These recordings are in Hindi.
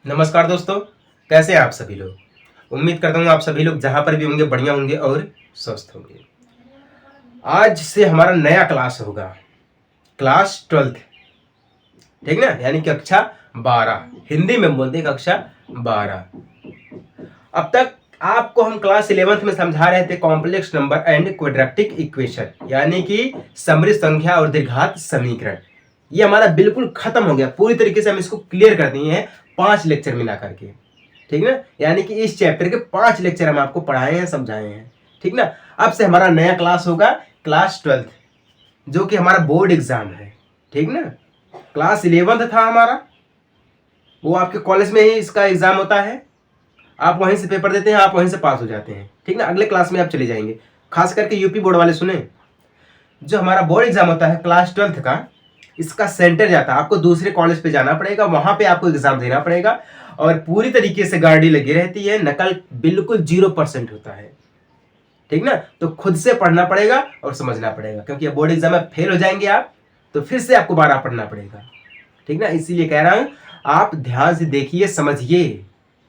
नमस्कार दोस्तों, कैसे हैं आप सभी लोग। उम्मीद करता हूँ आप सभी लोग जहाँ पर भी होंगे बढ़िया होंगे और स्वस्थ होंगे। आज से हमारा नया क्लास होगा, क्लास 12th, ठीक ना, यानी कक्षा 12। हिंदी में बोलते हैं कक्षा 12। अब तक आपको हम क्लास 11th में समझा रहे थे complex number and quadratic equation, यानी कि समृद्ध संख्या और द्विघात समीकरण। ये हमारा बिल्कुल खत्म हो गया, पूरी तरीके से हम इसको क्लियर कर दिए हैं 5 लेक्चर मिला करके, ठीक ना। यानी कि इस चैप्टर के 5 लेक्चर हम आपको पढ़ाए हैं, समझाए हैं, ठीक ना। अब से हमारा नया क्लास होगा क्लास 12th, जो कि हमारा बोर्ड एग्जाम है, ठीक ना। क्लास 11th था हमारा, वो आपके कॉलेज में ही इसका एग्जाम होता है, आप वहीं से पेपर देते हैं, आप वहीं से पास हो जाते हैं, ठीक ना। अगले क्लास में आप चले जाएंगे। खास करके यूपी बोर्ड वाले सुने, जो हमारा बोर्ड एग्जाम होता है क्लास 12th का, इसका सेंटर जाता है, आपको दूसरे कॉलेज पे जाना पड़ेगा, वहां पे आपको एग्जाम देना पड़ेगा और पूरी तरीके से गाड़ी लगी रहती है, नकल बिल्कुल 0% होता है, ठीक ना। तो खुद से पढ़ना पड़ेगा और समझना पड़ेगा, क्योंकि बोर्ड एग्जाम में फेल हो जाएंगे आप तो फिर से आपको 12 पढ़ना पड़ेगा, ठीक ना। इसीलिए कह रहा हूं आप ध्यान से देखिए, समझिए,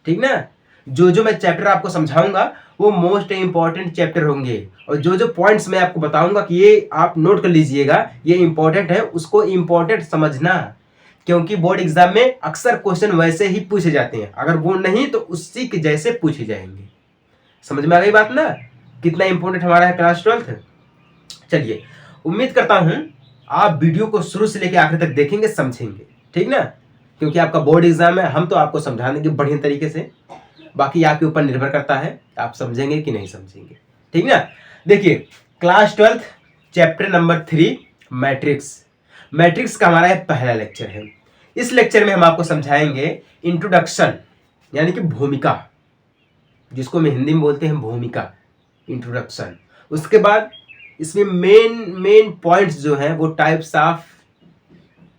ठीक ना। जो जो मैं चैप्टर आपको समझाऊंगा वो मोस्ट इंपॉर्टेंट चैप्टर होंगे, और जो जो पॉइंट्स मैं आपको बताऊंगा कि ये आप नोट कर लीजिएगा, ये इंपॉर्टेंट है, उसको इंपॉर्टेंट समझना, क्योंकि बोर्ड एग्जाम में अक्सर क्वेश्चन वैसे ही पूछे जाते हैं, अगर वो नहीं तो उसी के जैसे पूछे जाएंगे। समझ में आ गई बात ना, कितना इंपॉर्टेंट हमारा है क्लास 12th। चलिए, उम्मीद करता हूं आप वीडियो को शुरू से लेकर आखिर तक देखेंगे, समझेंगे, ठीक ना, क्योंकि आपका बोर्ड एग्जाम है, हम तो आपको समझा देंगे बढ़िया तरीके से, बाकी आपके ऊपर निर्भर करता है आप समझेंगे कि नहीं समझेंगे, ठीक ना। देखिए, class 12th chapter number 3 matrix. Matrix का हमारा पहला लेक्चर है। इस लेक्चर में हम आपको समझाएंगे इंट्रोडक्शन, यानी कि भूमिका, जिसको हम हिंदी में बोलते हैं भूमिका, इंट्रोडक्शन। उसके बाद इसमें मेन पॉइंट्स जो हैं वो types of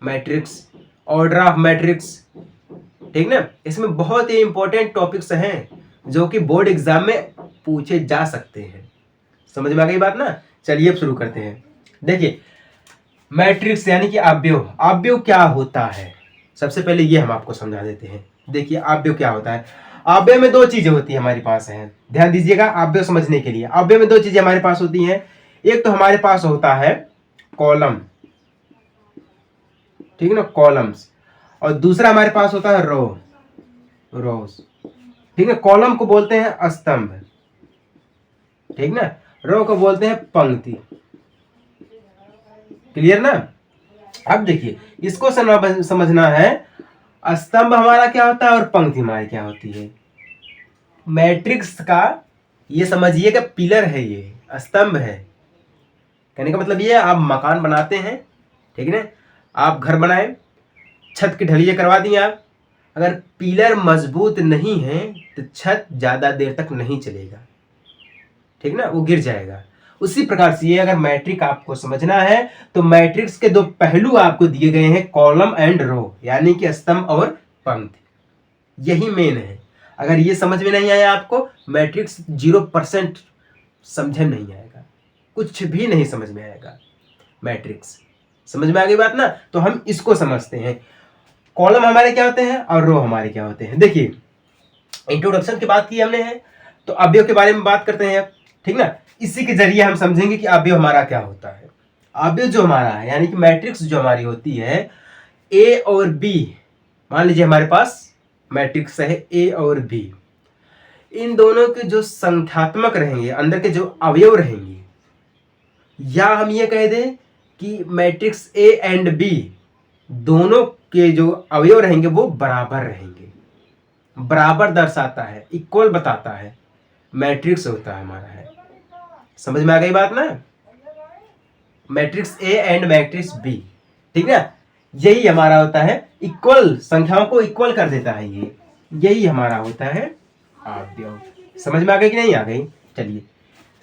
matrix, order of matrix, ठीक ना। इसमें बहुत ही इंपॉर्टेंट टॉपिक्स हैं जो कि बोर्ड एग्जाम में पूछे जा सकते हैं। समझ में आ गई बात ना। चलिए अब शुरू करते हैं। देखिए, मैट्रिक्स यानी कि अवयव। अवयव क्या होता है, सबसे पहले ये हम आपको समझा देते हैं। देखिए, अवयव क्या होता है। अवयव में दो चीजें होती है हमारे पास है, ध्यान दीजिएगा अवयव समझने के लिए। अवयव में दो चीजें हमारे पास होती हैं, एक तो हमारे पास होता है कॉलम, ठीक है ना, कॉलम्स, और दूसरा हमारे पास होता है रोज, ठीक है। कॉलम को बोलते हैं स्तंभ, ठीक ना, रो को बोलते हैं पंक्ति। क्लियर ना। अब देखिए, इसको समझना है, स्तंभ हमारा क्या होता है और पंक्ति हमारी क्या होती है। मैट्रिक्स का ये समझिएगा पिलर है, ये स्तंभ है। कहने का मतलब ये है, आप मकान बनाते हैं, ठीक है ना, आप घर बनाए, छत की ढलैया करवा दिए आप, अगर पिलर मजबूत नहीं है तो छत ज्यादा देर तक नहीं चलेगा, ठीक ना, वो गिर जाएगा। उसी प्रकार से ये अगर मैट्रिक आपको समझना है तो मैट्रिक्स के दो पहलू आपको दिए गए हैं, कॉलम एंड रो, यानी कि स्तंभ और पंक्ति, यही मेन है। अगर ये समझ में नहीं आया आपको, मैट्रिक्स 0% समझ नहीं आएगा, कुछ भी नहीं समझ में आएगा मैट्रिक्स। समझ में आ गई बात ना। तो हम इसको समझते हैं, कॉलम हमारे क्या होते हैं और रो हमारे क्या होते हैं। देखिए, इंट्रोडक्शन की बात की हमने है, तो अवयव के बारे में बात करते हैं, ठीक ना। इसी के जरिए हम समझेंगे कि अवयव हमारा क्या होता है। अवयव जो हमारा है, यानी कि मैट्रिक्स जो हमारी होती है, ए और बी, मान लीजिए हमारे पास मैट्रिक्स है ए और बी, इन दोनों के जो संख्यात्मक रहेंगे, अंदर के जो अवयव रहेंगे, या हम ये कह दें कि मैट्रिक्स ए एंड बी दोनों के जो अवयव रहेंगे वो बराबर रहेंगे। बराबर दर्शाता है, इक्वल बताता है, मैट्रिक्स होता है हमारा है। समझ में आ गई बात ना। Matrix A and matrix B, ठीक है, यही हमारा होता है, इक्वल संख्याओं को इक्वल कर देता है, ये यही हमारा होता है अवयव। समझ में आ गई कि नहीं आ गई। चलिए,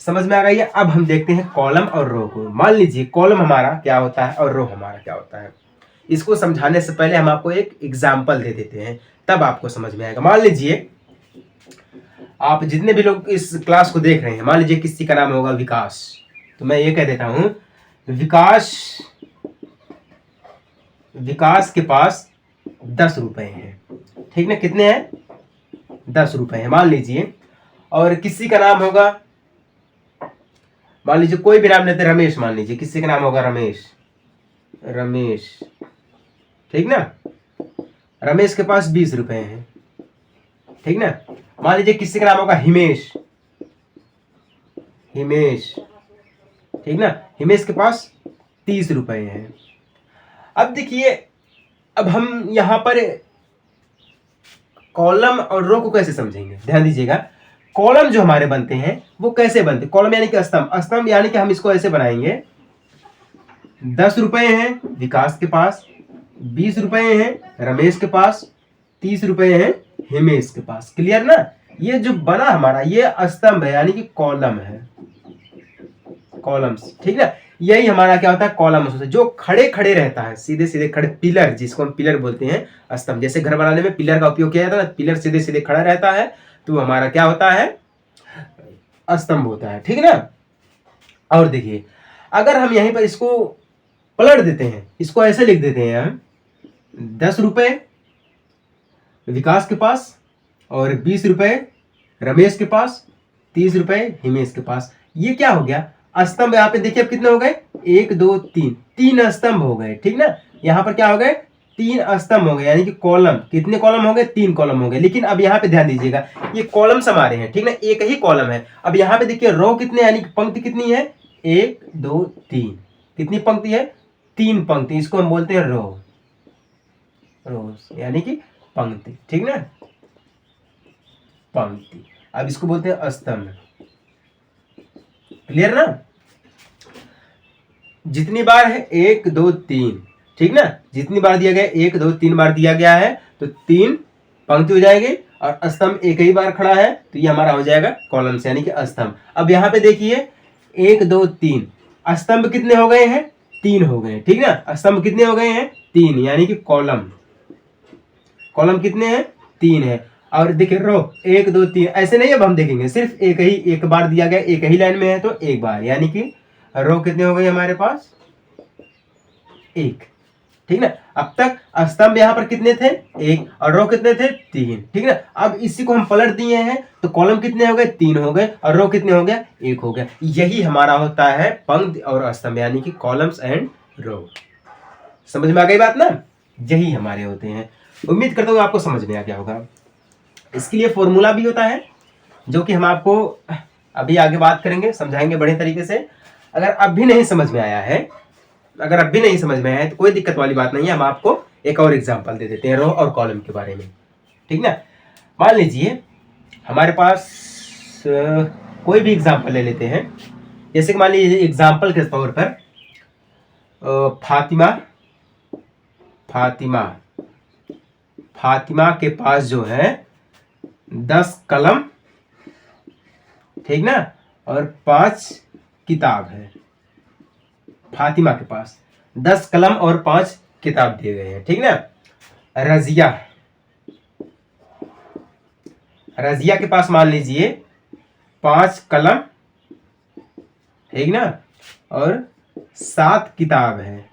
समझ में आ गई है। अब हम देखते हैं कॉलम और रो को। मान लीजिए कॉलम हमारा क्या होता है और रो हमारा क्या होता है। इसको समझाने से पहले हम आपको एक एग्जाम्पल दे देते हैं, तब आपको समझ में आएगा। मान लीजिए आप जितने भी लोग इस क्लास को देख रहे हैं, मान लीजिए किसी का नाम होगा विकास, तो मैं ये कह देता हूं, विकास के पास 10 रुपए हैं, ठीक ना। कितने हैं? 10 रुपए हैं मान लीजिए। और किसी का नाम होगा, मान लीजिए कोई भी नाम लेते, रमेश मान लीजिए, किसी का नाम होगा रमेश, रमेश, ठीक ना। रमेश के पास 20 रुपए हैं, ठीक ना। मान लीजिए किसी का नाम होगा हिमेश, हिमेश, ठीक ना। हिमेश के पास 30 रुपए हैं। अब देखिए, अब हम यहां पर कॉलम और रो को कैसे समझेंगे, ध्यान दीजिएगा। कॉलम जो हमारे बनते हैं वो कैसे बनते हैं? कॉलम यानी कि स्तंभ, स्तंभ यानी कि हम इसको ऐसे बनाएंगे, 10 रुपए हैं विकास के पास, 20 रुपए हैं रमेश के पास, 30 रुपए हैं हिमेश के पास। क्लियर ना? ये जो बना हमारा ये स्तंभ है, यानी कि कॉलम है, कॉलम्स, ठीक ना। यही हमारा क्या होता है? कॉलम होता है, जो खड़े खड़े रहता है, सीधे सीधे खड़े, पिलर, जिसको हम पिलर बोलते हैं। स्तंभ, जैसे घर बनाने में पिलर का उपयोग किया जाता है, पिलर सीधे सीधे खड़ा रहता है, तो हमारा क्या होता है? स्तंभ होता है, ठीक ना। और देखिए, अगर हम यहीं पर इसको पलट देते हैं, इसको ऐसे लिख देते हैं हम, 10 रुपए विकास के पास और 20 रुपए रमेश के पास, 30 रुपए हिमेश के पास। ये क्या हो गया? स्तंभ। यहाँ पे देखिए अब कितने हो गए? 1 2 3, 3 स्तंभ हो गए, ठीक ना। यहाँ पर क्या हो गए? 3 स्तंभ हो गए, यानी कि कॉलम। कितने कॉलम हो गए? 3 कॉलम हो गए। लेकिन अब यहाँ पे ध्यान दीजिएगा, ये कॉलम्स हमारे हैं, ठीक ना, एक ही कॉलम है। अब यहाँ पे देखिए रो कितने, यानी कि पंक्ति कितनी है? 1 2 3। कितनी पंक्ति है? 3 पंक्ति। इसको हम बोलते हैं रो, रोज यानी कि पंक्ति, ठीक ना, पंक्ति। अब इसको बोलते हैं स्तंभ। क्लियर ना? जितनी बार है 1 2 3, ठीक ना, जितनी बार दिया गया 1 2 3 बार दिया गया है, तो 3 पंक्ति हो जाएगी। और स्तंभ एक ही बार खड़ा है, तो ये हमारा हो जाएगा कॉलम्स, यानी कि स्तंभ। अब यहाँ पे देखिए 1 2 3, स्तंभ कितने हो गए हैं? 3 हो गए, ठीक ना। स्तंभ कितने हो गए हैं? 3, यानी कि कॉलम, कॉलम कितने हैं? 3 है। और देखिए रो 1 2 3, ऐसे नहीं अब हम देखेंगे, सिर्फ एक बार दिया गया, एक ही लाइन में है, तो एक बार, यानी कि रो कितने हो गए हमारे पास? 1, ठीक ना। अब तक स्तंभ यहाँ पर कितने थे? 1, और रो कितने थे? 3, ठीक ना। अब इसी को हम पलट दिए हैं, तो कॉलम कितने हो गए? 3 हो गए, और रो कितने हो गया? 1 हो गया। यही हमारा होता है पंक्ति और स्तंभ, यानी कि कॉलम्स एंड रो। समझ में आ गई बात ना? यही हमारे होते हैं। उम्मीद करता हूँ आपको समझ में आ गया होगा। इसके लिए फॉर्मूला भी होता है, जो कि हम आपको अभी आगे बात करेंगे, समझाएंगे बढ़िया तरीके से। अगर अब भी नहीं समझ में आया है, अगर अब भी नहीं समझ में आया है, तो कोई दिक्कत वाली बात नहीं है, हम आपको एक और एग्जांपल दे देते हैं रो और कॉलम के बारे में, ठीक ना। मान लीजिए हमारे पास कोई भी एग्जांपल ले लेते हैं, जैसे कि मान लीजिए एग्जांपल के तौर पर फातिमा, फातिमा, फातिमा के पास जो है 10 कलम, ठीक ना, और 5 किताब है। फातिमा के पास 10 कलम और 5 किताब दिए गए हैं, ठीक ना। रजिया, रजिया के पास मान लीजिए 5 कलम, ठीक ना, और 7 किताब है।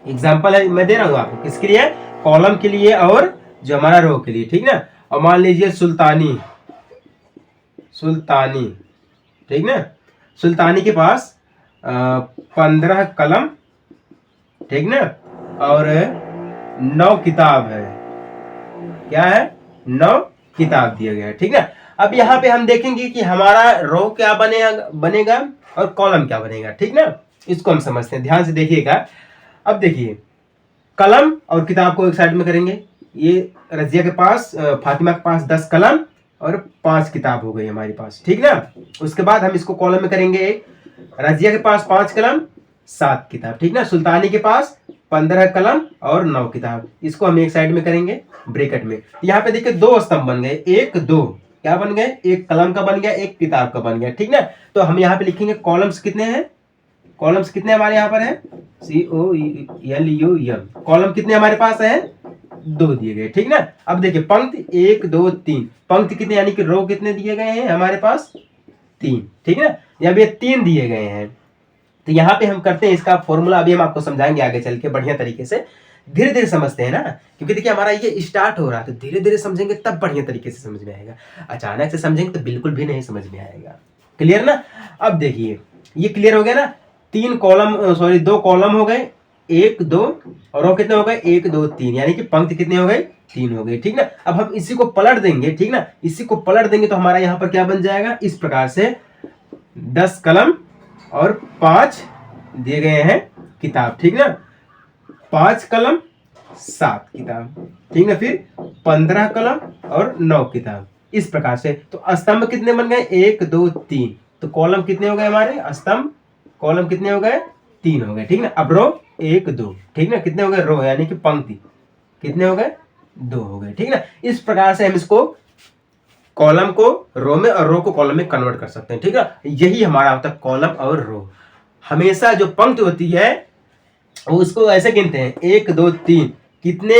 एग्जाम्पल है मैं दे रहा हूं आपको, किसके लिए? कॉलम के लिए और जो हमारा रो के लिए, ठीक ना। और मान लीजिए सुल्तानी, सुल्तानी, ठीक ना, सुल्तानी के पास 15 कलम, ठीक ना, और 9 किताब है। क्या है? 9 किताब दिया गया है, ठीक ना। अब यहाँ पे हम देखेंगे कि हमारा रो क्या बनेगा और कॉलम क्या बनेगा, ठीक ना। इसको हम समझते हैं, ध्यान से देखिएगा। अब देखिए, कलम और किताब को एक साइड में करेंगे। ये रजिया के पास, फातिमा के पास 10 कलम और 5 किताब हो गई हमारे पास, ठीक ना। उसके बाद हम इसको कॉलम में करेंगे। रजिया के पास 5 कलम 7 किताब, ठीक ना। सुल्तानी के पास 15 कलम और 9 किताब। इसको हम एक साइड में करेंगे ब्रैकेट में। यहाँ पे देखिए 2 स्तंभ बन गए, 1 2, क्या बन गए? एक कलम का बन गया, एक किताब का बन गया, ठीक ना। तो हम यहाँ पे लिखेंगे कॉलम्स कितने हैं? कॉलम्स कितने हमारे यहाँ पर है? COLUM। कॉलम कितने हमारे पास है? 2 दिए गए, ठीक ना। अब देखिए पंक्ति 1 2 3, पंक्ति कितने, यानी कि रो कितने दिए गए हैं हमारे पास? 3, ठीक ना। यहाँ पे 3 दिए गए हैं। तो यहाँ पे हम करते हैं इसका फॉर्मूला, अभी हम आपको समझाएंगे आगे चल के बढ़िया तरीके से। धीरे धीरे समझते हैं ना, क्योंकि देखिए हमारा ये स्टार्ट हो रहा है, तो धीरे धीरे समझेंगे तब बढ़िया तरीके से समझ में आएगा। अचानक से समझेंगे तो बिल्कुल भी नहीं समझ में आएगा। क्लियर ना? अब देखिए ये क्लियर हो गया ना, 3 कॉलम, सॉरी 2 कॉलम हो गए, 1 2 और रो कितने हो गए, 1 2 3, यानी कि पंक्ति कितनी हो गई, 3 हो गई। ठीक ना? अब हम इसी को पलट देंगे, ठीक ना, इसी को पलट देंगे तो हमारा यहाँ पर क्या बन जाएगा, इस प्रकार से 10 कलम और 5 दिए गए हैं किताब। ठीक ना? 5 कलम 7 किताब। ठीक ना? फिर 15 कलम और 9 किताब, इस प्रकार से। तो स्तंभ कितने बन गए, 1 2 3। तो कॉलम कितने हो गए हमारे, स्तंभ कॉलम कितने हो गए, 3 हो गए। ठीक ना? अब रो 1 2, ठीक ना, कितने हो गए, रो यानी कि पंक्ति कितने हो गए, 2 हो गए। ठीक ना? इस प्रकार से हम इसको कॉलम को रो में और रो को कॉलम में कन्वर्ट कर सकते हैं। ठीक है? यही हमारा होता है कॉलम और रो। हमेशा जो पंक्ति होती है वो उसको ऐसे गिनते हैं, 1 2 3 कितने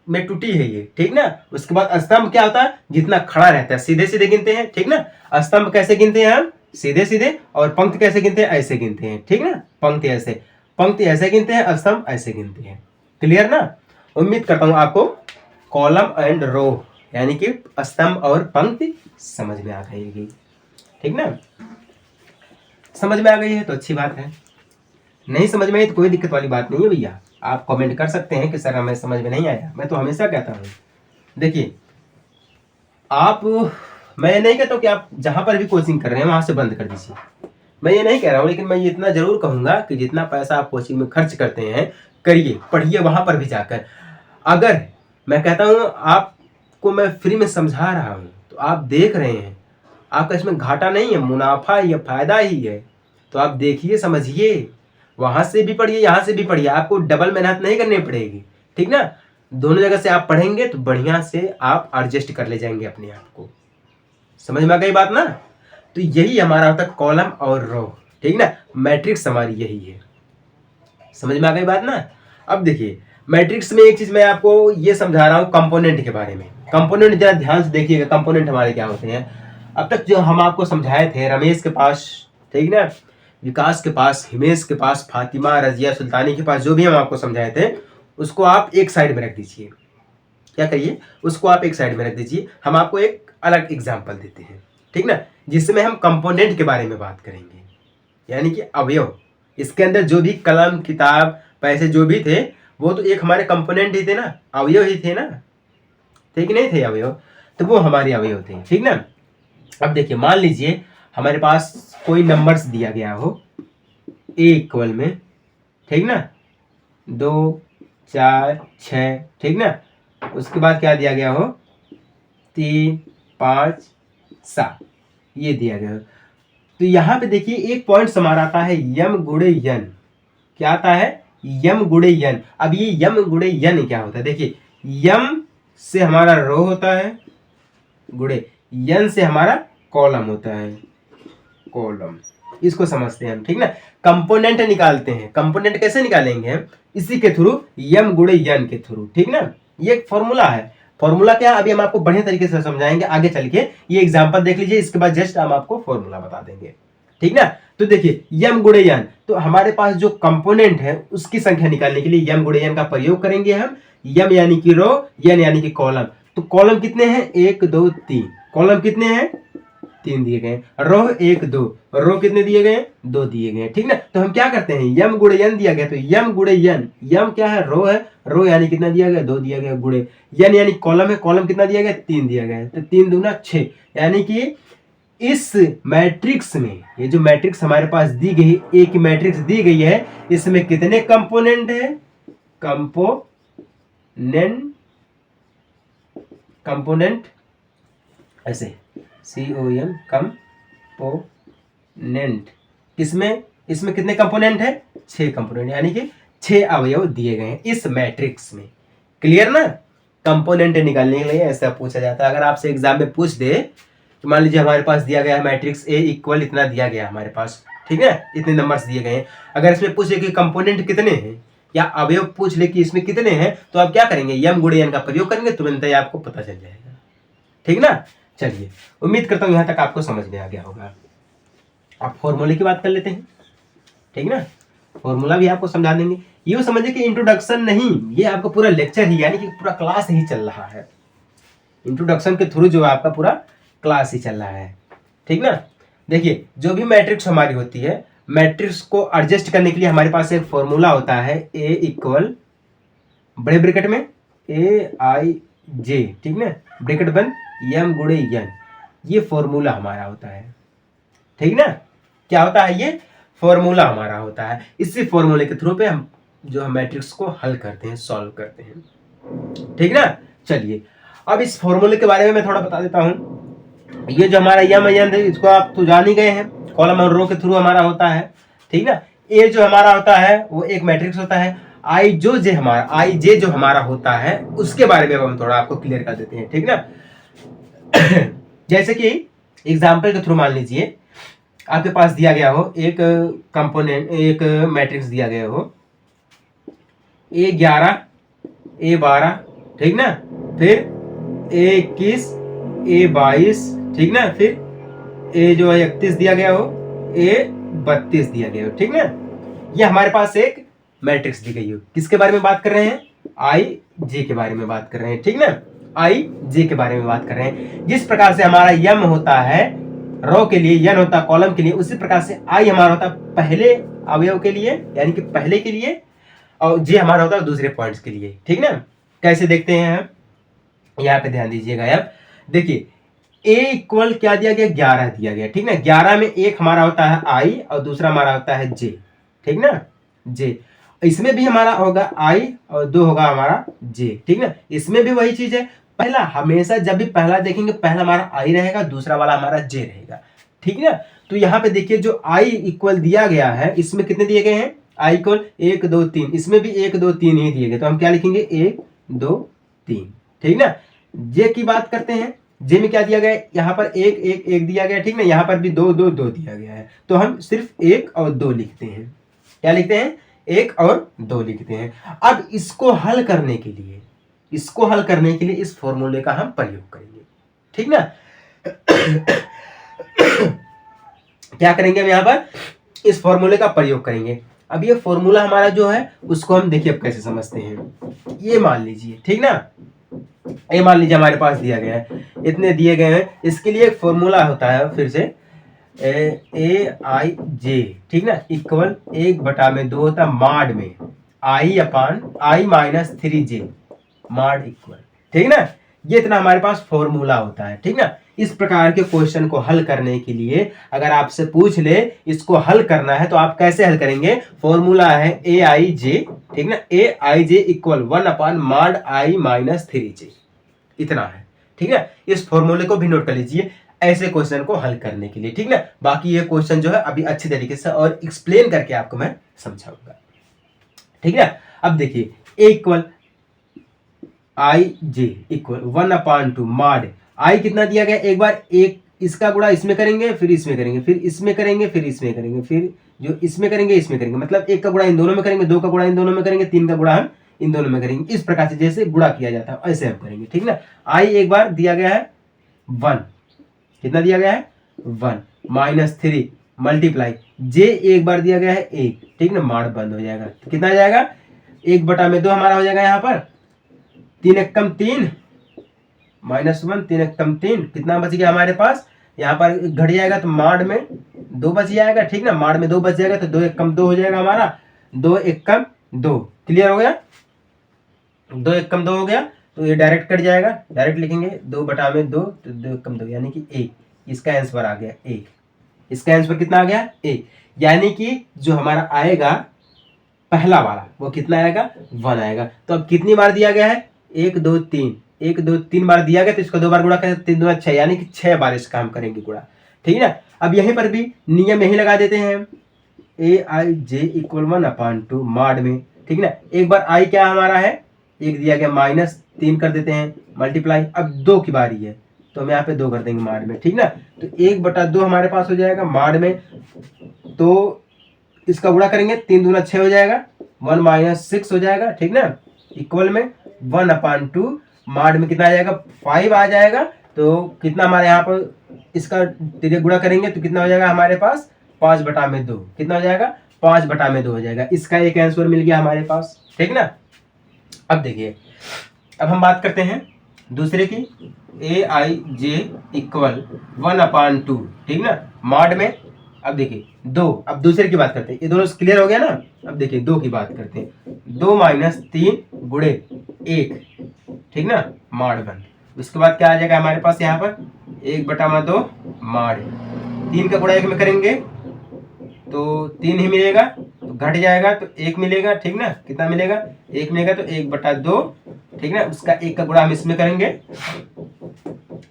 में टूटी है ये। ठीक ना? उसके बाद स्तंभ क्या होता है, जितना खड़ा रहता है, सीधे सीधे गिनते हैं। ठीक ना? स्तंभ कैसे गिनते हैं हम, सीधे सीधे, और पंक्ति कैसे गिनते हैं, ऐसे गिनते हैं। ठीक ना? पंक्ति ऐसे गिनते हैं, स्तंभ ऐसे गिनते हैं। क्लियर ना? उम्मीद करता हूं आपको कॉलम एंड रो यानी कि स्तंभ और पंक्ति समझ में आ गई। ठीक ना? समझ में आ गई है तो अच्छी बात है, नहीं समझ में आई तो कोई दिक्कत वाली बात नहीं है भैया। आप कमेंट कर सकते हैं कि सर हमें समझ में नहीं आया। मैं तो हमेशा कहता हूँ, देखिए आप, मैं ये नहीं कहता हूँ कि आप जहां पर भी कोचिंग कर रहे हैं वहां से बंद कर दीजिए, मैं ये नहीं कह रहा हूँ, लेकिन मैं ये इतना जरूर कहूंगा कि जितना पैसा आप कोचिंग में खर्च करते हैं, करिए, पढ़िए वहां पर भी जाकर। अगर मैं कहता हूँ आपको मैं फ्री में समझा रहा हूँ तो आप देख रहे हैं, आपका इसमें घाटा नहीं है, मुनाफा या फायदा ही है, तो आप देखिए, समझिए, वहां से भी पढ़िए, यहाँ से भी पढ़िए, आपको डबल मेहनत नहीं करनी पड़ेगी। ठीक ना? दोनों जगह से आप पढ़ेंगे तो बढ़िया से आप एडजस्ट कर ले जाएंगे अपने आप को। समझ में आ गई बात ना? तो यही हमारा होता है कॉलम और रो। ठीक ना? मैट्रिक्स हमारी यही है। समझ में आ गई बात ना? अब देखिए मैट्रिक्स में एक चीज मैं आपको ये समझा रहा हूँ कंपोनेंट के बारे में। कंपोनेंट जरा ध्यान से देखिएगा, कंपोनेंट हमारे क्या होते हैं। अब तक जो हम आपको समझाए थे, रमेश के पास, ठीक ना, विकास के पास, हिमेश के पास, फातिमा, रजिया, सुल्तानी के पास, जो भी हम आपको समझाए थे उसको आप एक साइड में रख दीजिए। क्या करिए, उसको आप एक साइड में रख दीजिए। हम आपको एक अलग एग्जाम्पल देते हैं, ठीक ना, जिसमें हम कंपोनेंट के बारे में बात करेंगे, यानी कि अवयव। इसके अंदर जो भी कलम, किताब, पैसे जो भी थे वो तो एक हमारे कंपोनेंट ही थे ना, अवयव ही थे ना, ठीक नहीं थे अवयव, तो वो हमारे अवयव थे। ठीक ना? अब देखिए मान लीजिए हमारे पास कोई नंबर्स दिया गया हो ए इक्वल में, ठीक ना, 2 4 6, ठीक ना, उसके बाद क्या दिया गया हो, 3 5 7, ये दिया गया हो। तो यहाँ पे देखिए एक पॉइंट हमारा आता है यम गुणे यन। क्या आता है, यम गुणे यन। अब ये यम गुणे यन क्या होता है, देखिए यम से हमारा रो होता है, गुणे यन से हमारा कॉलम होता है, कॉलम। इसको समझते हैं हम। ठीक ना? कंपोनेंट निकालते हैं, कंपोनेंट कैसे निकालेंगे हम, इसी के थ्रू, यम गुणे यन के थ्रू। ठीक ना? ये एक फॉर्मूला है। फॉर्मूला क्या, अभी हम आपको बढ़िया तरीके से समझाएंगे आगे चल के। ये एग्जांपल देख लीजिए, इसके बाद जस्ट हम आपको फॉर्मूला बता देंगे। ठीक ना? तो देखिए यम गुणे यन, तो हमारे पास जो कंपोनेंट है उसकी संख्या निकालने के लिए यम गुणे यन का प्रयोग करेंगे हम। यम यानी कि रो, यन यानी कि कॉलम। तो कॉलम कितने हैं, 1 2 3, कॉलम कितने हैं, 3 दिए गए। रो 1 2, रो कितने दिए गए, 2 दिए गए। ठीक ना? तो हम क्या करते हैं, यम गुणे यन दिया गया तो यम गुणे यन, यम क्या है, रो है, रो यानी कितना दिया गया, 2 दिया गया, गुणे यन यानी कॉलम है, कॉलम कितना दिया गया, 3 दिया गया है, तो 3 दूना 6। यानी कि इस मैट्रिक्स में, ये जो मैट्रिक्स हमारे पास दी गई, एक ही मैट्रिक्स दी गई है, इसमें कितने कंपोनेंट है, कंपोनेंट ऐसे COM कंपोनेंट, इसमें कितने कंपोनेंट है, 6 कंपोनेंट, यानी कि 6 अवयव दिए गए हैं इस मैट्रिक्स में। क्लियर ना? कंपोनेंट निकालने के लिए ऐसा पूछा जाता है। अगर आपसे एग्जाम में पूछ दे तो मान लीजिए हमारे पास दिया गया है मैट्रिक्स ए इक्वल इतना दिया गया हमारे पास, ठीक है, इतने नंबर्स दिए गए हैं। अगर इसमें पूछ ले कि कंपोनेंट कितने हैं या अवयव पूछ ले कि इसमें कितने हैं, तो आप क्या करेंगे, यम गुणे यन का प्रयोग करेंगे, तुरंत ही आपको पता चल जाएगा। ठीक ना? चलिए, उम्मीद करता हूं यहां तक आपको समझ में आ गया होगा। आप फॉर्मूले की बात कर लेते हैं। ठीक ना? फॉर्मूला भी आपको समझा देंगे। ये समझिए कि इंट्रोडक्शन नहीं, ये आपका पूरा लेक्चर ही, यानी कि पूरा क्लास ही चल रहा है। इंट्रोडक्शन के थ्रू जो आपका पूरा क्लास ही चल रहा है, ठीक ना। देखिए जो भी मैट्रिक्स हमारी होती है, मैट्रिक्स को एडजस्ट करने के लिए हमारे पास एक फॉर्मूला होता है, ए इक्वल बड़े ब्रैकेट में AIJ, ठीक ना, ब्रैकेट बंद M गुणे N, ये फॉर्मूला हमारा होता है, ठीक ना। क्या होता है, ये फॉर्मूला हमारा होता है। इसी फॉर्मूले के थ्रू पे हम जो मैट्रिक्स को हल करते हैं, सॉल्व करते हैं, ठीक ना। चलिए अब इस फॉर्मूले के बारे में मैं थोड़ा बता देता हूं। ये जो हमारा M N है, इसको आप तो जान ही गए हैं, कॉलम और रो के थ्रू हमारा होता है, ठीक ना। ए जो हमारा होता है वो एक मैट्रिक्स होता है। आई जे जो हमारा होता है उसके बारे में हम थोड़ा आपको क्लियर कर देते हैं, ठीक ना। जैसे कि एग्जाम्पल के थ्रू मान लीजिए आपके पास दिया गया हो एक कंपोनेंट, एक मैट्रिक्स दिया गया हो A11 A12, ठीक ना, फिर A21 A22, ठीक ना, फिर A जो है 31 दिया गया हो, A32 दिया गया हो, ठीक ना। ये हमारे पास एक मैट्रिक्स दी गई हो। किसके बारे में बात कर रहे हैं, IJ के बारे में बात कर रहे हैं, ठीक ना, IJ के बारे में बात कर रहे हैं। जिस प्रकार से हमारा M होता है रो के लिए, N होता है कॉलम के लिए, उसी प्रकार से I हमारा होता है पहले अवयव के लिए, यानी कि पहले के लिए, और J हमारा होता है दूसरे पॉइंट्स के लिए, ठीक ना। कैसे देखते हैं हम, यहाँ पे ध्यान दीजिएगा। अब देखिए A इक्वल क्या दिया गया, 11 दिया गया, ठीक ना। 11 में एक हमारा होता है I और दूसरा हमारा होता है J, ठीक ना, J। इसमें भी हमारा होगा I और 2 होगा हमारा J, ठीक ना। इसमें भी वही चीज है, पहला हमेशा जब भी पहला देखेंगे पहला हमारा I रहेगा, दूसरा वाला हमारा J रहेगा, ठीक ना। तो यहाँ पे देखिए जो I इक्वल दिया गया है, इसमें कितने दिए गए हैं, I इक्वल 1 2 3, इसमें भी 1 2 3 ही दिए गए, तो हम क्या लिखेंगे 1 2 3, ठीक ना। J की बात करते हैं, J में क्या दिया गया है, यहाँ पर 1 1 1 दिया गया, ठीक ना, यहाँ पर भी 2 2 2 दिया गया है, तो हम सिर्फ 1 और 2 लिखते हैं। क्या लिखते हैं, 1 और 2 लिखते हैं। अब इसको हल करने के लिए, इस फॉर्मूले का हम प्रयोग करेंगे, ठीक ना। क्या करेंगे हम यहाँ पर, इस फॉर्मूले का प्रयोग करेंगे। अब ये फॉर्मूला हमारा जो है उसको हम देखिए अब कैसे समझते हैं। ये मान लीजिए, ठीक ना, ये मान लीजिए हमारे पास दिया गया है, इतने दिए गए हैं, इसके लिए एक फॉर्मूला होता है फिर से AIJ, ठीक ना, इक्वल 1/2 होता है मॉड में I minus 3J mod equal, ठीक ना। ये इतना हमारे पास फॉर्मूला होता है, ठीक ना। इस प्रकार के क्वेश्चन को हल करने के लिए अगर आपसे पूछ ले इसको हल करना है तो आप कैसे हल करेंगे, फॉर्मूला है AIJ, ठीक ना, AIJ equal 1/mod I minus 3J, इतना है, ठीक है। इस फॉर्मूले को भी नोट कर लीजिए ऐसे क्वेश्चन को हल करने के लिए, ठीक ना। बाकी ये क्वेश्चन जो है अभी अच्छी तरीके से और एक्सप्लेन करके आपको मैं समझाऊंगा, ठीक है। अब देखिए A equal IJ equal 1/2 mod I कितना दिया गया, एक बार एक इसका गुणा इसमें करेंगे, फिर इसमें करेंगे, फिर इसमें करेंगे, फिर इसमें करेंगे, फिर जो इसमें करेंगे इसमें करेंगे, मतलब 1 का गुणा इन दोनों में करेंगे, 2 का गुणा इन दोनों में करेंगे, 3 का गुणा हम इन दोनों में करेंगे। इस प्रकार से जैसे गुणा किया जाता है ऐसे हम करेंगे, ठीक ना। I एक बार दिया गया है 1, कितना दिया गया है 1 माइनस 3 मल्टीप्लाई J एक बार दिया गया है 1, ठीक ना, मार्ड बंद हो जाएगा, तो कितना आ जाएगा 1/2 हमारा हो जाएगा, यहाँ पर 3 एकम 3 माइनस 1 3 एकम 3, कितना बच गया हमारे पास, यहाँ पर घट जाएगा तो मार्ड में 2 बच जाएगा, ठीक ना, मार्ड में 2 बच जाएगा तो 2 एकम 2 हो जाएगा हमारा, 2 एकम 2, क्लियर हो गया, 2 एकम 2 हो गया, तो ये डायरेक्ट कट जाएगा, डायरेक्ट लिखेंगे 2/2 तो 2 एकम 2 यानी कि 1, इसका आंसर आ गया 1, इसका आंसर कितना आ गया 1, यानी कि जो हमारा आएगा पहला वाला वो कितना आएगा 1 आएगा। तो अब कितनी बार दिया गया है 1 2 3, 1 2 3 बार दिया गया तो इसको 2 बार गुणा करें, 3 2 6, यानी कि 6 बार इसका हम करेंगे गुणा, ठीक है ना। अब यहीं पर भी नियम यही लगा देते हैं AIJ इक्वल 1/2 मॉड में, ठीक है ना। एक बार I क्या हमारा है 1 दिया गया, माइनस 3 कर देते हैं मल्टीप्लाई, अब 2 की बारी है तो हम यहाँ पे 2 कर देंगे मॉड में, ठीक ना। तो 1/2 हमारे पास हो जाएगा मॉड में, तो इसका गुणा करेंगे 3 दूना 6 हो जाएगा, 1 माइनस 6 हो जाएगा, ठीक ना, इक्वल में 1/2 मॉड में कितना आ जाएगा 5 आ जाएगा। तो कितना हमारे यहाँ पर इसका गुणा करेंगे तो कितना हो जाएगा हमारे पास 5/2, कितना हो जाएगा 5/2 हो जाएगा। इसका एक आंसर मिल गया हमारे पास, ठीक ना। अब देखिए, अब हम बात करते हैं दूसरे की, AIJ इक्वल 1/2, ठीक ना, मॉड में। अब देखिए 2, अब दूसरे की बात करते हैं, ये दोनों क्लियर हो गया ना। अब देखिए 2 की बात करते हैं, 2 - 3 गुणे 1, ठीक ना, मॉड 1। उसके बाद क्या आ जाएगा हमारे पास यहाँ पर, 1/2 मॉड 3 का गुणा 1 में करेंगे तो 3 ही मिलेगा, तो घट जाएगा तो 1 मिलेगा, ठीक ना। कितना मिलेगा, 1 मिलेगा, तो 1/2, ठीक ना। उसका 1 का गुणा हम इसमें करेंगे,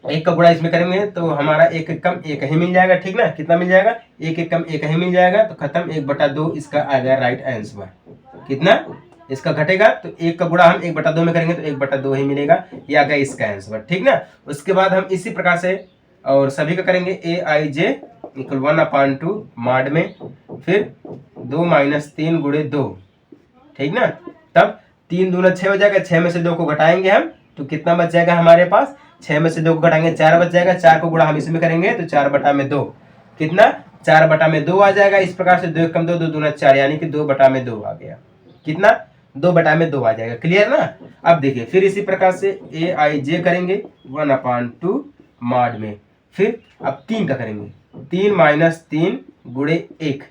1 का गुणा इसमें करेंगे तो हमारा 1 कम 1 ही मिल जाएगा, ठीक ना। कितना मिल जाएगा, 1 कम 1 ही मिल जाएगा, तो खत्म, 1/2 इसका आ गया राइट आंसर। कितना, इसका घटेगा तो 1 का गुणा हम 1/2 में करेंगे तो 1/2 ही मिलेगा, ये आ गया इसका आंसर, ठीक ना। उसके बाद हम इसी प्रकार से और सभी का करेंगे, AIJ इक्वल 1/2 मॉड में, फिर 2 - 3 गुणे 2, ठीक ना। तब 3 दूना 6 हो जाएगा, 6 में से 2 को घटाएंगे हम तो कितना बच जाएगा हमारे पास, 6 में से 2 को घटाएंगे 4 बच जाएगा, 4 को गुणा हम इसमें करेंगे तो 4/2, कितना, 4/2 आ जाएगा। इस प्रकार से 2 कम 2, 2 दूना 4, यानी कि 2/2 आ गया, कितना, 2/2 आ जाएगा, क्लियर ना। अब देखिए फिर इसी प्रकार से AIJ करेंगे 1/2 मॉड में, फिर अब 3 का करेंगे, 3 - 3 गुणे 1,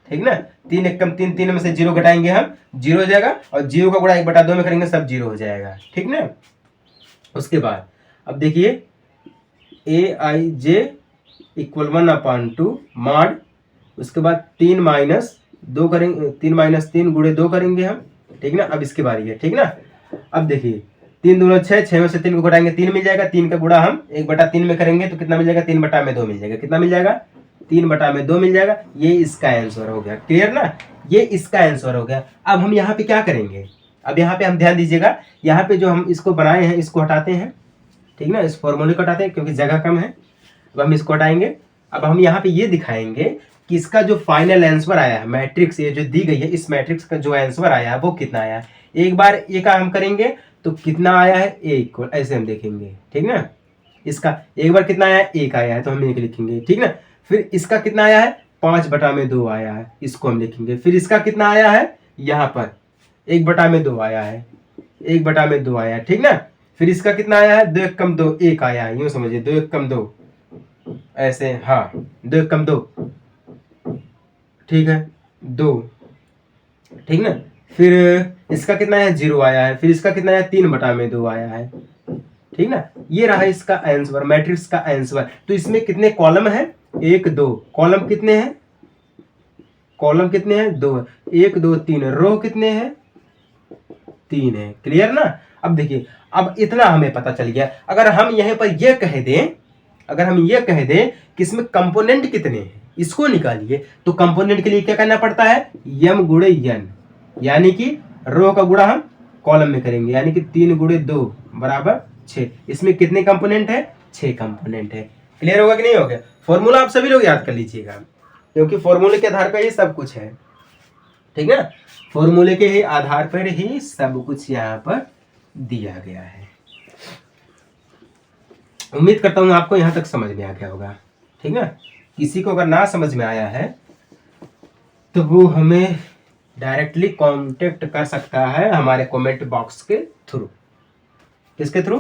ठीक ना। 3 1 कम 3, 3 में से 0 घटाएंगे हम, 0 हो जाएगा, और 0 का गुणा 1/2 में करेंगे सब 0 हो जाएगा, ठीक ना। उसके बाद अब देखिए AIJ इक्वल 1/2 मॉड, उसके बाद 3 - 2 करेंगे, 3 - 3 गुणे 2 करेंगे हम, ठीक ना। अब इसकी बारी है, ठीक ना। अब देखिए 3 दूना 6, 6 में से 3 को घटाएंगे 3 मिल जाएगा, 3 का गुणा हम 1/3 में करेंगे तो कितना मिल जाएगा, 3/2 मिल जाएगा, कितना मिल जाएगा, 3/2 मिल जाएगा। ये इसका आंसर हो गया, क्लियर ना, ये इसका आंसर हो गया। अब हम यहाँ पे क्या करेंगे, अब यहाँ पे हम ध्यान दीजिएगा, यहाँ पे जो हम इसको बनाए हैं इसको हटाते हैं, ठीक ना, इस फॉर्मूले को हटाते हैं क्योंकि जगह कम है। अब हम इसको हटाएंगे, अब हम यहाँ पे ये दिखाएंगे कि इसका जो फाइनल आंसर आया है, मैट्रिक्स ये जो दी गई है, इस मैट्रिक्स का जो आंसर आया है वो कितना आया है। एक बार ए का हम करेंगे तो कितना आया है, ए इक्वल, ऐसे हम देखेंगे, ठीक ना। इसका एक बार कितना आया है, 1 आया है तो हम 1 लिखेंगे, ठीक ना। फिर इसका कितना आया है, 5/2 आया है, इसको हम लिखेंगे। फिर इसका कितना आया है, यहाँ पर 1/2 आया है, 1/2 आया है, ठीक ना। फिर इसका कितना आया है, 2 1 कम 2 1 आया है, यूं समझिए 2 1 कम 2, ऐसे, हाँ 2 1 कम 2, ठीक है 2, ठीक ना। फिर इसका कितना है, 0 आया है। फिर इसका कितना है, 3/2 आया है, ठीक ना। ये रहा इसका आंसर, मैट्रिक्स का आंसर। तो इसमें कितने कॉलम है, 1 2, कॉलम कितने हैं, कॉलम कितने हैं, 2, 1 2 3, रो कितने हैं, 3 है, क्लियर ना। अब देखिए, अब इतना हमें पता चल गया। अगर हम यहाँ पर यह कह दें, अगर हम ये कह दें कि इसमें कंपोनेंट कितने हैं, इसको निकालिए, तो कंपोनेंट के लिए क्या करना पड़ता है, m गुणे n, यानी कि रो का गुणा हम कॉलम में करेंगे, यानी कि 3 गुणे 2 बराबर 6। इसमें कितने कंपोनेंट है, 6 कंपोनेंट है। क्लियर होगा कि नहीं हो गया। फॉर्मूला आप सभी लोग याद कर लीजिएगा, क्योंकि फॉर्मूले के आधार पर ही सब कुछ है, ठीक है। फॉर्मूले के ही आधार पर ही सब कुछ यहाँ पर दिया गया है। उम्मीद करता हूँ आपको यहाँ तक समझ में आ गया होगा, ठीक है। किसी को अगर ना समझ में आया है तो वो हमें डायरेक्टली कांटेक्ट कर सकता है हमारे कमेंट बॉक्स के थ्रू। किसके थ्रू,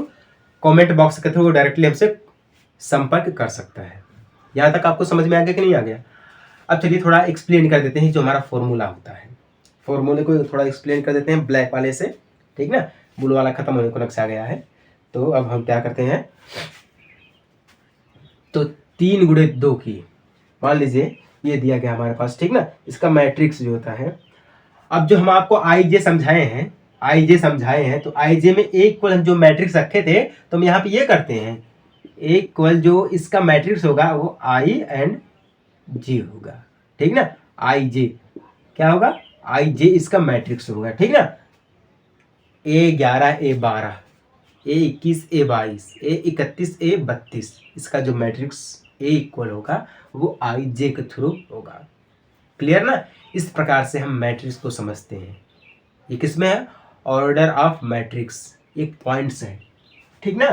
कमेंट बॉक्स के थ्रू डायरेक्टली हमसे संपर्क कर सकता है। यहाँ तक आपको समझ में आ गया कि नहीं आ गया। अब चलिए थोड़ा एक्सप्लेन कर देते हैं जो हमारा फॉर्मूला होता है। फॉर्मूले को थोड़ा एक्सप्लेन कर देते हैं ब्लैक वाले से, ठीक ना। ब्लू वाला खत्म होने को नक्शा गया है, तो अब हम क्या करते हैं, तो 3 गुणे 2 की, मान लीजिए ये दिया गया हमारे पास, ठीक ना। इसका मैट्रिक्स जो होता है, अब जो हम आपको आईजे समझाए हैं, आईजे समझाए हैं, तो आईजे में एक इक्वल हम जो मैट्रिक्स रखे थे तो हम यहाँ पे ये करते हैं, एक इक्वल जो इसका मैट्रिक्स होगा वो आई एंड जे होगा, ठीक ना। आई जे क्या होगा, आई जे इसका मैट्रिक्स होगा, ठीक ना। A11 A12 A21 A22 A31 A32, इसका जो मैट्रिक्स ए इक्वल होगा वो आई जे के थ्रू होगा, क्लियर ना। इस प्रकार से हम मैट्रिक्स को समझते हैं। ये किसमें है, ऑर्डर ऑफ मैट्रिक्स, एक पॉइंट्स है, ठीक ना।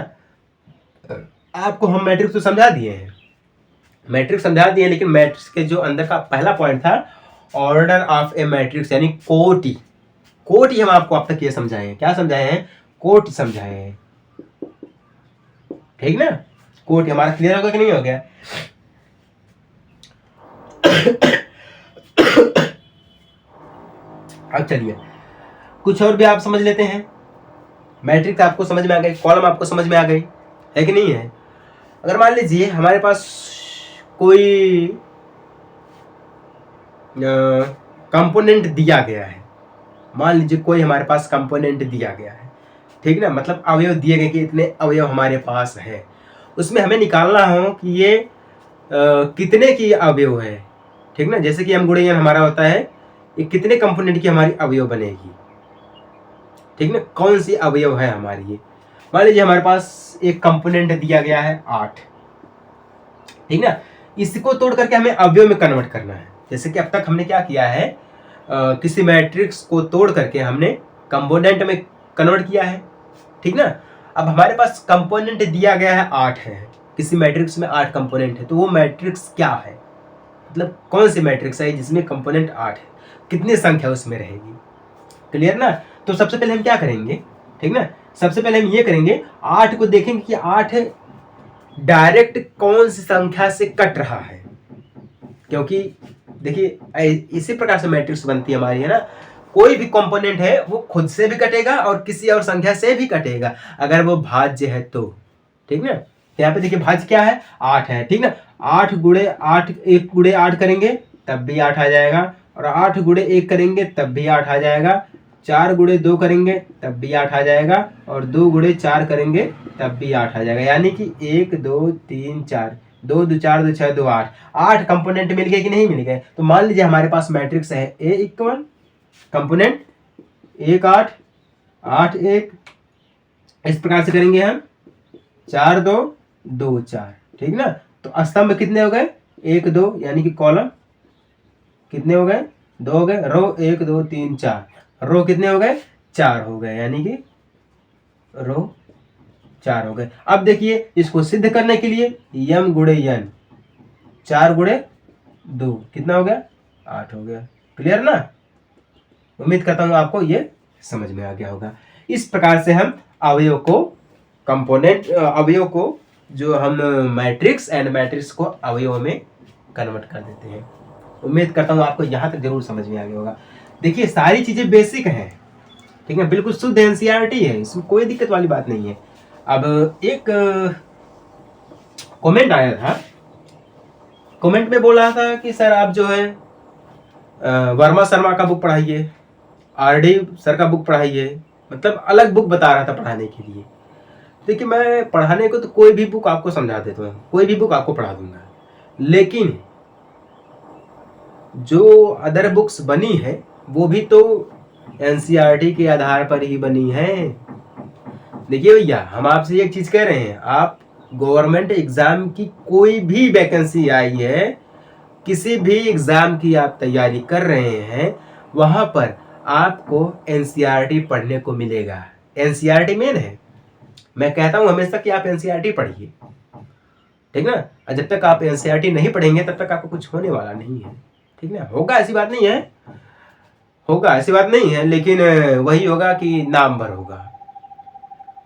आपको हम मैट्रिक्स तो समझा दिए हैं, मैट्रिक्स समझा दिए, लेकिन मैट्रिक्स के जो अंदर का पहला पॉइंट था ऑर्डर ऑफ ए मैट्रिक्स यानी कोटि। कोटि हम आपको अब तक ये समझाए हैं, क्या समझाए हैं? कोटि समझाए हैं, ठीक ना। कोटि हमारा क्लियर होगा कि नहीं हो गया? अब चलिए कुछ और भी आप समझ लेते हैं। मैट्रिक्स आपको समझ में आ गई, कॉलम आपको समझ में आ गई, है कि नहीं है? अगर मान लीजिए हमारे पास कोई कंपोनेंट दिया गया है, मान लीजिए कोई हमारे पास कंपोनेंट दिया गया है, ठीक ना, मतलब अवयव दिए गए कि इतने अवयव हमारे पास है, उसमें हमें निकालना हो कि ये कितने की अवयव है, ठीक ना। जैसे कि हम गुणे n हमारा होता है, ये कितने कंपोनेंट की हमारी अवयव बनेगी, ठीक ना, कौन सी अवयव है हमारी ये। मान लीजिए हमारे पास एक कंपोनेंट दिया गया है 8, ठीक ना, इसको तोड़ करके हमें अवयव में कन्वर्ट करना है। जैसे कि अब तक हमने क्या किया है, किसी मैट्रिक्स को तोड़ करके हमने कंपोनेंट में कन्वर्ट किया है, ठीक ना। अब हमारे पास कंपोनेंट दिया गया है 8 है, किसी मैट्रिक्स में 8 कंपोनेंट है, तो वो मैट्रिक्स क्या है, मतलब कौन सी मैट्रिक्स है जिसमें कंपोनेंट 8 है, कितनी संख्या उसमें रहेगी, क्लियर ना। तो सबसे पहले हम क्या करेंगे, ठीक ना, सबसे पहले हम ये करेंगे 8 को देखेंगे कि 8 डायरेक्ट कौन सी संख्या से कट रहा है, क्योंकि देखिए इसी प्रकार से मैट्रिक्स बनती है हमारी, है ना। कोई भी कंपोनेंट है वो खुद से भी कटेगा और किसी और संख्या से भी कटेगा अगर वो भाज्य है तो, ठीक ना। यहाँ पे देखिए भाज्य क्या है, 8 है, ठीक ना। 8 गुणे 8, 1 गुणे 8 करेंगे तब भी 8 आ जाएगा, और 8 गुणे 1 करेंगे तब भी 8 आ जाएगा, 4 गुणे 2 करेंगे तब भी 8 आ जाएगा, और 2 गुणे 4 करेंगे तब भी 8 आ जाएगा। यानी कि 1 2 3 4, 2 2 4 2 6 2 8, 8 कंपोनेंट मिल गए कि नहीं मिल गए। तो मान लीजिए हमारे पास मैट्रिक्स है ए इक्वल कंपोनेंट 1 8 8 1, इस प्रकार से करेंगे हम 4 2 2 4, ठीक ना। तो स्तंभ कितने हो गए, 1 2, यानी कि कॉलम कितने हो गए, 2 हो गए, रो 1 2 3 4, रो कितने हो गए, 4 हो गए, यानी कि रो 4 हो गए। अब देखिए इसको सिद्ध करने के लिए यम गुणे n, 4 गुणे 2 कितना हो गया, 8 हो गया, क्लियर ना। उम्मीद करता हूं आपको ये समझ में आ गया होगा। इस प्रकार से हम अवयव को कंपोनेंट, अवयव को जो हम मैट्रिक्स एंड मैट्रिक्स को अवयव में कन्वर्ट कर देते हैं। उम्मीद करता हूं आपको यहां तक जरूर समझ में आ गया होगा। देखिए सारी चीजें बेसिक हैं, ठीक है, बिल्कुल शुद्ध एनसीईआरटी है, इसमें कोई दिक्कत वाली बात नहीं है। अब एक कमेंट आया था, कमेंट में बोल रहा था कि सर आप जो है वर्मा शर्मा का बुक पढ़ाइए, आरडी सर का बुक पढ़ाइए, मतलब अलग बुक बता रहा था पढ़ाने के लिए। देखिए मैं पढ़ाने को तो कोई भी बुक आपको समझा देता हूँ, कोई भी बुक आपको पढ़ा दूंगा, लेकिन जो अदर बुक्स बनी है वो भी तो एनसीईआरटी के आधार पर ही बनी है। देखिए भैया हम आपसे एक चीज कह रहे हैं, आप गवर्नमेंट एग्जाम की कोई भी वैकेंसी आई है, किसी भी एग्जाम की आप तैयारी कर रहे हैं, वहां पर आपको एनसीईआरटी पढ़ने को मिलेगा। एनसीईआरटी मेन है, मैं कहता हूं हमेशा कि आप एनसीईआरटी पढ़िए, ठीक ना। जब तक आप एनसीईआरटी नहीं पढ़ेंगे तब तक आपको कुछ होने वाला नहीं है, ठीक ना। होगा ऐसी बात नहीं है, होगा ऐसी बात नहीं है, लेकिन वही होगा कि नाम भर होगा।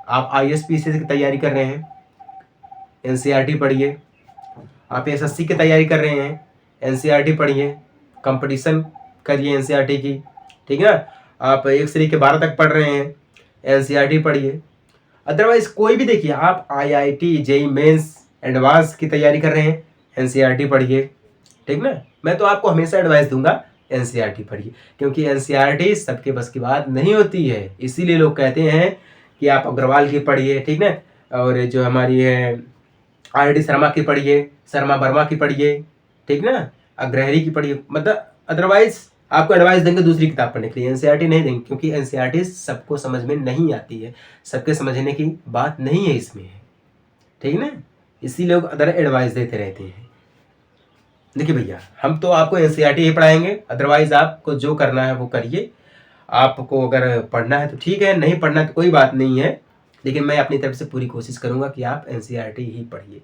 आप आईएएस-पीसीएस की तैयारी कर रहे हैं, एनसीईआरटी पढ़िए। आप एसएससी की तैयारी कर रहे हैं, एनसीईआरटी पढ़िए, कंपटीशन करिए एनसीईआरटी की, ठीक है ना। आप 1 से लेकर 12 तक पढ़ रहे हैं, एनसीईआरटी पढ़िए। अदरवाइज कोई भी देखिए, आप आईआईटी जेईई मेंस एडवांस की तैयारी कर रहे हैं, एनसीईआरटी पढ़िए, ठीक ना। मैं तो आपको हमेशा एडवाइस दूंगा एनसीईआरटी पढ़िए, क्योंकि एनसीईआरटी सबके बस की बात नहीं होती है। इसीलिए लोग कहते हैं कि आप अग्रवाल की पढ़िए, ठीक ना, और जो हमारी है आरडी शर्मा की पढ़िए, शर्मा वर्मा की पढ़िए, ठीक ना, अग्रहरी की पढ़िए। मतलब अदरवाइज आपको एडवाइस देंगे दूसरी किताब पढ़ने के लिए, एनसीईआरटी नहीं देंगे, क्योंकि एनसीईआरटी सबको समझ में नहीं आती है, सबके समझने की बात नहीं है इसमें, ठीक ना। इसी लोग अदर एडवाइस देते रहते हैं। देखिए भैया हम तो आपको एनसीईआरटी ही पढ़ाएंगे, अदरवाइज आपको जो करना है वो करिए। आपको अगर पढ़ना है तो ठीक है, नहीं पढ़ना तो कोई बात नहीं है, लेकिन मैं अपनी तरफ से पूरी कोशिश करूंगा कि आप एनसीईआरटी ही पढ़िए,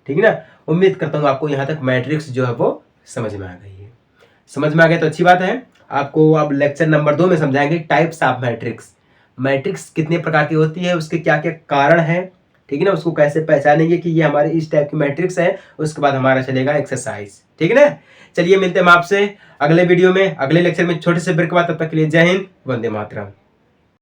ठीक है ना। उम्मीद करता हूँ आपको यहाँ तक मैट्रिक्स जो है वो समझ में आ गई है। समझ में आ गया तो अच्छी बात है। आपको अब लेक्चर नंबर 2 में समझाएंगे टाइप्स ऑफ मैट्रिक्स। मैट्रिक्स कितने प्रकार की होती है, उसके क्या क्या कारण है, ठीक है ना, उसको कैसे पहचानेंगे कि ये हमारे इस टाइप की मैट्रिक्स है। उसके बाद हमारा चलेगा एक्सरसाइज, ठीक है ना। चलिए मिलते हैं हम आपसे अगले वीडियो में, अगले लेक्चर में छोटे से ब्रेक के बाद। तब तक के लिए जय हिंद, वंदे मातरम।